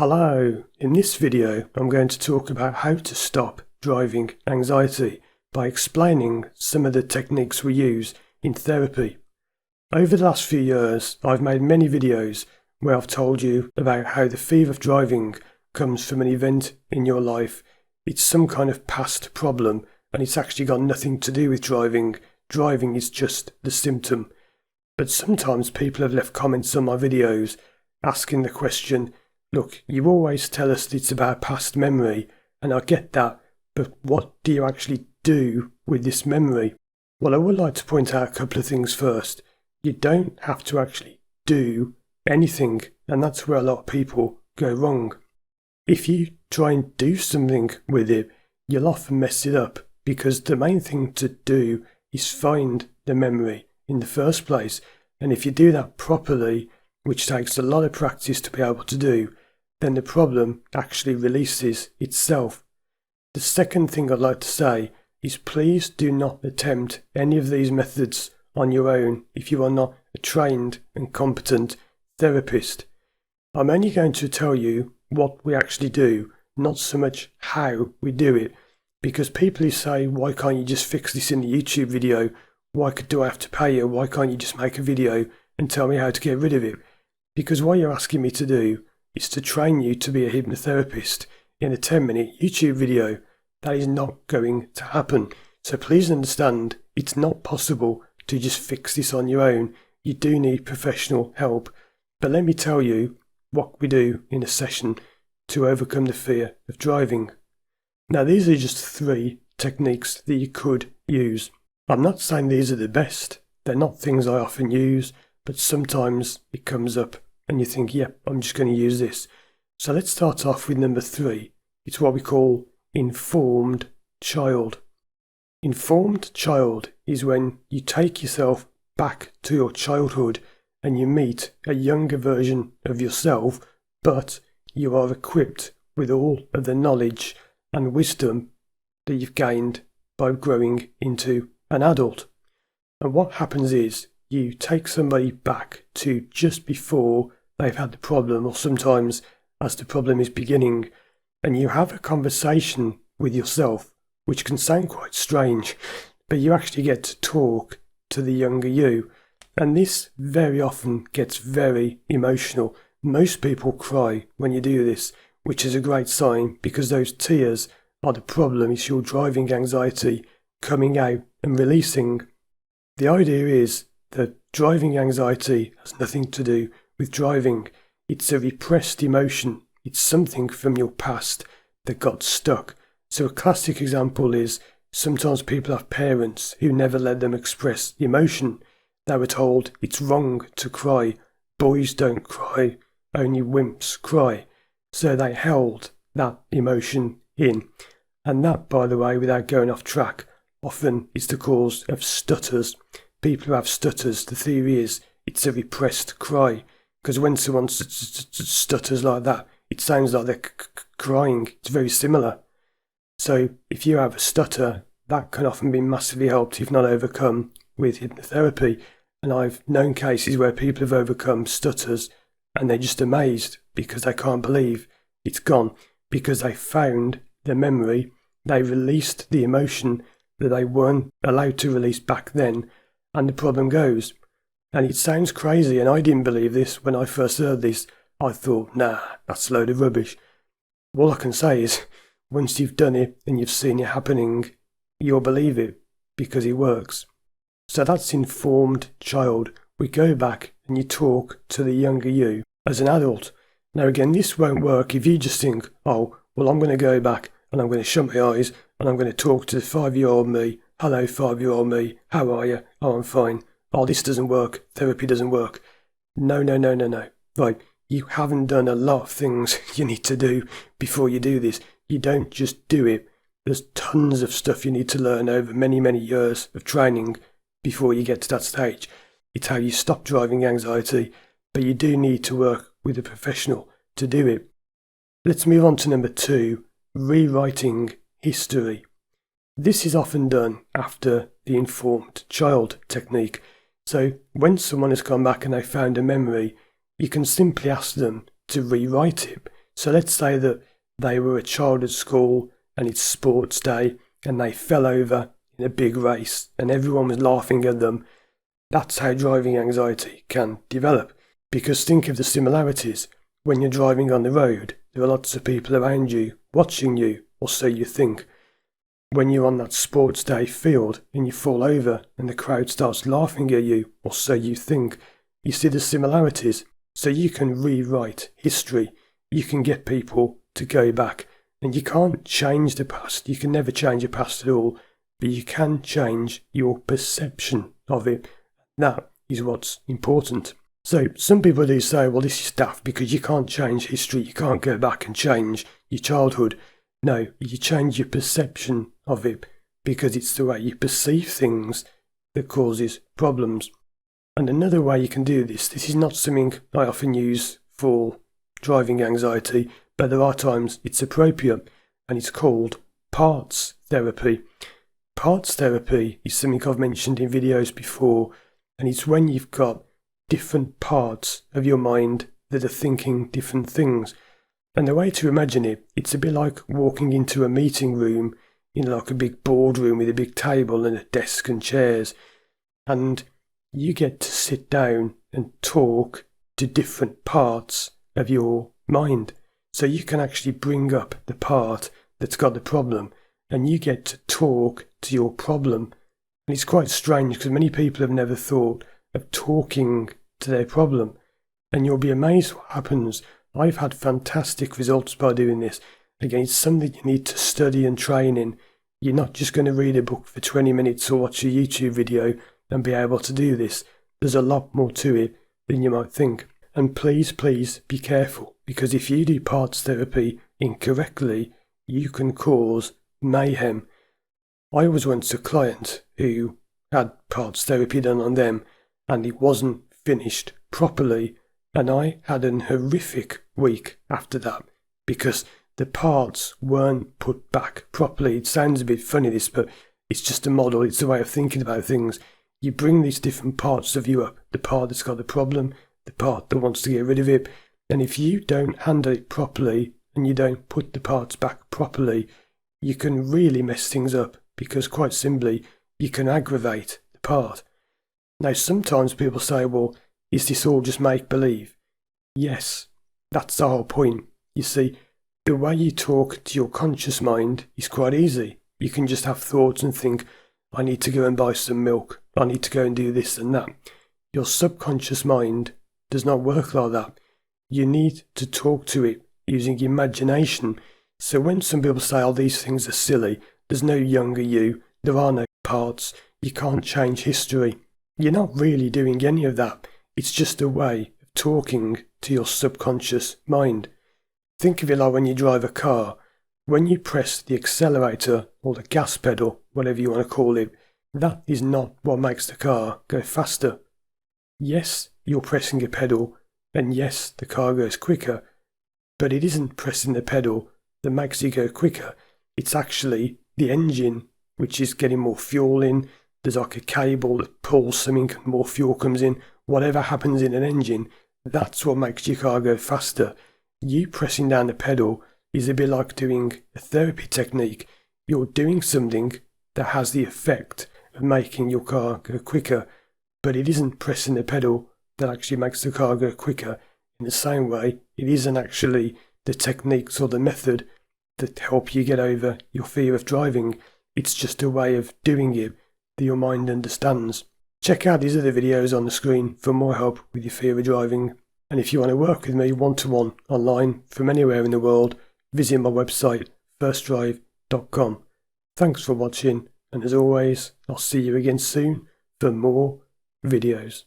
Hello, in this video I'm going to talk about how to stop driving anxiety by explaining some of the techniques we use in therapy. Over the last few years I've made many videos where I've told you about how the fear of driving comes from an event in your life. It's some kind of past problem and it's actually got nothing to do with driving. Driving is just the symptom. But sometimes people have left comments on my videos asking the question, look, you always tell us it's about past memory, and I get that, but what do you actually do with this memory? Well, I would like to point out a couple of things first. You don't have to actually do anything, and that's where a lot of people go wrong. If you try and do something with it, you'll often mess it up, because the main thing to do is find the memory in the first place, and if you do that properly, which takes a lot of practice to be able to do, then the problem actually releases itself. The second thing I'd like to say is please do not attempt any of these methods on your own if you are not a trained and competent therapist. I'm only going to tell you what we actually do, not so much how we do it, because people who say, why can't you just fix this in a YouTube video? Why do I have to pay you? Why can't you just make a video and tell me how to get rid of it? Because what you're asking me to do is to train you to be a hypnotherapist in a 10-minute YouTube video. That is not going to happen. So please understand, it's not possible to just fix this on your own. You do need professional help. But let me tell you what we do in a session to overcome the fear of driving. Now, these are just 3 techniques that you could use. I'm not saying these are the best. They're not things I often use, but sometimes it comes up and you think, yeah, I'm just going to use this. So let's start off with number 3. It's what we call informed child. Informed child is when you take yourself back to your childhood and you meet a younger version of yourself, but you are equipped with all of the knowledge and wisdom that you've gained by growing into an adult. And what happens is you take somebody back to just before they've had the problem, or sometimes as the problem is beginning, and you have a conversation with yourself, which can sound quite strange, but you actually get to talk to the younger you. And this very often gets very emotional. Most people cry when you do this, which is a great sign because those tears are the problem. It's your driving anxiety coming out and releasing. The idea is that driving anxiety has nothing to do with driving. It's a repressed emotion. It's something from your past that got stuck. So a classic example is sometimes people have parents who never let them express emotion. They were told it's wrong to cry. Boys don't cry. Only wimps cry. So they held that emotion in. And that, by the way, without going off track, often is the cause of stutters. People who have stutters, the theory is it's a repressed cry. Because when someone stutters like that, it sounds like they're crying. It's very similar. So if you have a stutter, that can often be massively helped, if not overcome, with hypnotherapy. And I've known cases where people have overcome stutters and they're just amazed because they can't believe it's gone, because they found the memory, they released the emotion that they weren't allowed to release back then, and the problem goes. And it sounds crazy, and I didn't believe this when I first heard this. I thought, nah, that's a load of rubbish. All I can say is, once you've done it and you've seen it happening, you'll believe it, because it works. So that's informed child. We go back and you talk to the younger you as an adult. Now again, this won't work if you just think, oh, well, I'm going to go back and I'm going to shut my eyes and I'm going to talk to the 5-year-old me. Hello, 5-year-old me. How are you? Oh, I'm fine. Oh, this doesn't work. Therapy doesn't work. No. Right, you haven't done a lot of things you need to do before you do this. You don't just do it. There's tons of stuff you need to learn over many, many years of training before you get to that stage. It's how you stop driving anxiety, but you do need to work with a professional to do it. Let's move on to number 2, rewriting history. This is often done after the informed child technique. So when someone has come back and they found a memory, you can simply ask them to rewrite it. So let's say that they were a child at school and it's sports day and they fell over in a big race and everyone was laughing at them. That's how driving anxiety can develop. Because think of the similarities. When you're driving on the road, there are lots of people around you watching you, or so you think. When you're on that sports day field and you fall over and the crowd starts laughing at you, or so you think, you see the similarities. So you can rewrite history. You can get people to go back. And you can't change the past. You can never change the past at all. But you can change your perception of it. That is what's important. So some people do say, well, this is daft because you can't change history. You can't go back and change your childhood. No, you change your perception of it because it's the way you perceive things that causes problems. And another way you can do this is not something I often use for driving anxiety, but there are times it's appropriate, and it's called parts therapy. Parts therapy is something I've mentioned in videos before, and it's when you've got different parts of your mind that are thinking different things. And the way to imagine it, it's a bit like walking into a meeting room, like a big boardroom with a big table and a desk and chairs, and you get to sit down and talk to different parts of your mind. So you can actually bring up the part that's got the problem, and you get to talk to your problem. And it's quite strange because many people have never thought of talking to their problem, and you'll be amazed what happens. I've had fantastic results by doing this. Again, it's something you need to study and train in. You're not just going to read a book for 20 minutes or watch a YouTube video and be able to do this. There's a lot more to it than you might think. And please be careful, because if you do parts therapy incorrectly, you can cause mayhem. I was once a client who had parts therapy done on them, and it wasn't finished properly, and I had an horrific week after that because the parts weren't put back properly. It sounds a bit funny this, but it's just a model, it's a way of thinking about things. You bring these different parts of you up, the part that's got the problem, the part that wants to get rid of it, and if you don't handle it properly and you don't put the parts back properly, you can really mess things up, because quite simply, you can aggravate the part. Now, sometimes people say, well, is this all just make-believe? Yes, that's the whole point. You see, the way you talk to your conscious mind is quite easy. You can just have thoughts and think, I need to go and buy some milk. I need to go and do this and that. Your subconscious mind does not work like that. You need to talk to it using imagination. So when some people say, oh, these things are silly, there's no younger you, there are no parts, you can't change history. You're not really doing any of that. It's just a way of talking to your subconscious mind. Think of it like when you drive a car. When you press the accelerator or the gas pedal, whatever you want to call it, that is not what makes the car go faster. Yes, you're pressing a pedal, and yes, the car goes quicker, but it isn't pressing the pedal that makes it go quicker. It's actually the engine which is getting more fuel in. There's like a cable that pulls something and more fuel comes in. Whatever happens in an engine, that's what makes your car go faster. You pressing down the pedal is a bit like doing a therapy technique. You're doing something that has the effect of making your car go quicker, but it isn't pressing the pedal that actually makes the car go quicker. In the same way, it isn't actually the techniques or the method that help you get over your fear of driving. It's just a way of doing it that your mind understands. Check out these other videos on the screen for more help with your fear of driving. And if you want to work with me one-to-one online from anywhere in the world, visit my website, firstdrive.com. Thanks for watching, and as always, I'll see you again soon for more videos.